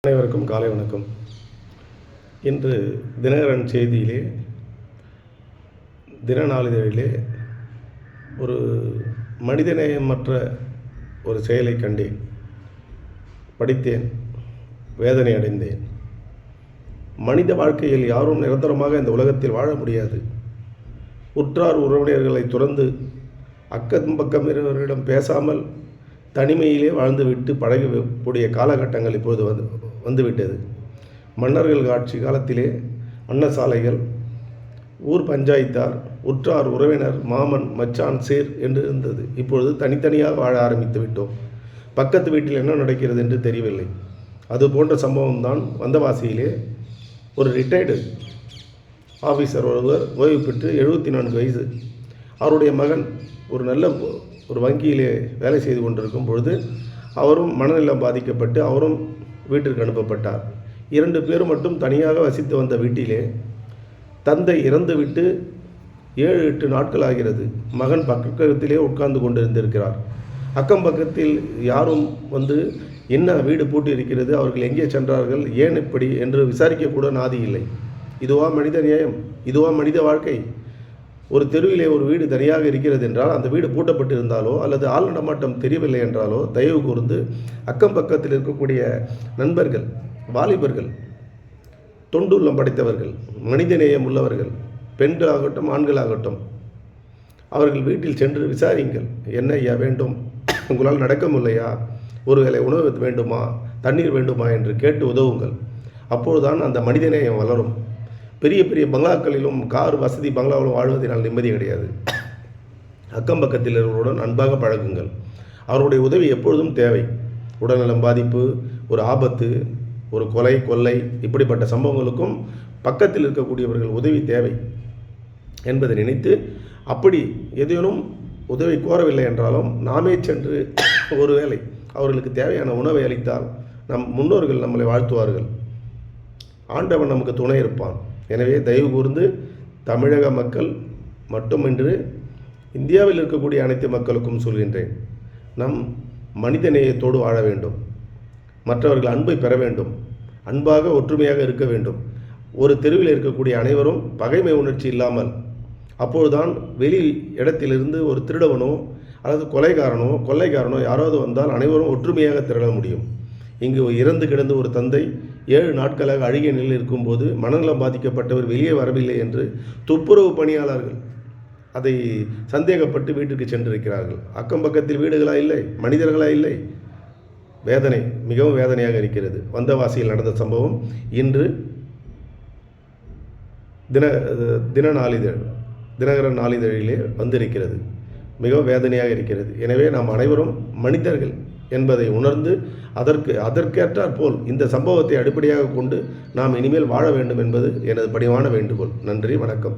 அனைவருக்கும் காலை வணக்கம். இன்று தினகரன் செய்தியிலே தினநாளிதழிலே ஒரு மனிதநேயமற்ற ஒரு செயலை கண்டேன், படித்தேன், வேதனை அடைந்தேன். மனித வாழ்க்கையில் யாரும் நிரந்தரமாக இந்த உலகத்தில் வாழ முடியாது. உற்றார் உறவினர்களை துறந்து அக்கம் பக்கம் இருவரிடம் பேசாமல் தனிமையிலே வாழ்ந்துவிட்டு பழகக்கூடிய காலகட்டங்கள் இப்போது வந்துவிட்டது. மன்னர்கள் ஆட்சி காலத்திலே அன்னசாலைகள், ஊர் பஞ்சாயத்தார், உற்றார் உறவினர், மாமன், மச்சான், சேர் என்று இருந்தது. இப்பொழுது தனித்தனியாக வாழ ஆரம்பித்து விட்டோம். பக்கத்து வீட்டில் என்ன நடக்கிறது என்று தெரியவில்லை. அது போன்ற சம்பவம் தான் வந்தவாசியிலே ஒரு ரிட்டையர்டு ஆஃபீஸர் ஒருவர் ஓய்வு பெற்று 74 வயசு. அவருடைய மகன் ஒரு நல்ல ஒரு வங்கியிலே வேலை செய்து கொண்டிருக்கும் பொழுது அவரும் மனநலம் பாதிக்கப்பட்டு அவரும் வீட்டிற்கு அனுப்பப்பட்டார். 2 பேரும் மட்டும் தனியாக வசித்து வந்த வீட்டிலே தந்தை இறந்துவிட்டு 7-8 நாட்கள் ஆகிறது. மகன் பக்கத்திலே உட்கார்ந்து கொண்டிருந்திருக்கிறார். அக்கம் பக்கத்தில் யாரும் வந்து என்ன வீடு பூட்டி இருக்கிறது, அவர்கள் எங்கே சென்றார்கள், ஏன் இப்படி என்று விசாரிக்கக்கூட நாதி இல்லை. இதுவா மனித நியாயம்? இதுவா மனித வாழ்க்கை? ஒரு தெருவிலே ஒரு வீடு தனியாக இருக்கிறது என்றால் அந்த வீடு பூட்டப்பட்டிருந்தாலோ அல்லது ஆள் நடமாட்டம் தெரியவில்லை என்றாலோ தயவு கூர்ந்து அக்கம் பக்கத்தில் இருக்கக்கூடிய நண்பர்கள், வாலிபர்கள், தொண்டுள்ளம் படைத்தவர்கள், மனிதநேயம் உள்ளவர்கள், பெண்களாகட்டும் ஆண்களாகட்டும், அவர்கள் வீட்டில் சென்று விசாரியுங்கள். என்ன ஐயா வேண்டும், உங்களால் நடக்க முடியலையா, ஒருவேளை உணவு வேண்டுமா, தண்ணீர் வேண்டுமா என்று கேட்டு உதவுங்கள். அப்பொழுதுதான் அந்த மனிதநேயம் வளரும். பெரிய பெரிய பங்களாக்களிலும் கார் வசதி பங்களாவிலும் வாழ்வதனால் நிம்மதி கிடையாது. அக்கம் பக்கத்தில் இருவருடன் அன்பாக பழகுங்கள். அவருடைய உதவி எப்பொழுதும் தேவை. உடல்நலம் பாதிப்பு, ஒரு ஆபத்து, ஒரு கொலை, கொள்ளை, இப்படிப்பட்ட சம்பவங்களுக்கும் பக்கத்தில் இருக்கக்கூடியவர்கள் உதவி தேவை என்பதை நினைத்து, அப்படி எதேனும் உதவி கோரவில்லை என்றாலும் நாமே சென்று ஒருவேளை அவர்களுக்கு தேவையான உணவை அளித்தால் நம் முன்னோர்கள் நம்மளை வாழ்த்துவார்கள். ஆண்டவன் நமக்கு துணை இருப்பான். எனவே தயவு கூர்ந்து தமிழக மக்கள் மட்டுமின்றி இந்தியாவில் இருக்கக்கூடிய அனைத்து மக்களுக்கும் சொல்கின்றேன், நம் மனித நேயத்தோடு வாழ வேண்டும். மற்றவர்கள் அன்பை பெற வேண்டும். அன்பாக ஒற்றுமையாக இருக்க வேண்டும். ஒரு தெருவில் இருக்கக்கூடிய அனைவரும் பகைமை உணர்ச்சி இல்லாமல், அப்பொழுதுதான் வெளி இடத்திலிருந்து ஒரு திருடவனோ அல்லது கொள்ளைக்காரனோ யாராவது வந்தால் அனைவரும் ஒற்றுமையாக திரள முடியும். இங்கு இறந்து கிடந்து ஒரு தந்தை 7 நாட்களாக அழுகிய நிலையில் இருக்கும்போது மனநலம் பாதிக்கப்பட்டவர் வெளியே வரவில்லை என்று துப்புரவு பணியாளர்கள் அதை சந்தேகப்பட்டு வீட்டுக்கு சென்றிருக்கிறார்கள். அக்கம் பக்கத்தில் வீடுகளா இல்லை, மனிதர்களா இல்லை. வேதனை, மிகவும் வேதனையாக இருக்கிறது. வந்தவாசியில் நடந்த சம்பவம் இன்று தினகரன் நாளிதழிலே வந்திருக்கிறது. மிகவும் வேதனையாக இருக்கிறது. எனவே நாம் அனைவரும் மனிதர்கள் என்பதை உணர்ந்து அதற்கேற்றாற் போல் இந்த சம்பவத்தை அடிப்படையாக கொண்டு நாம் இனிமேல் வாழ வேண்டும் என்பது எனது பணிவான வேண்டுகோள். நன்றி, வணக்கம்.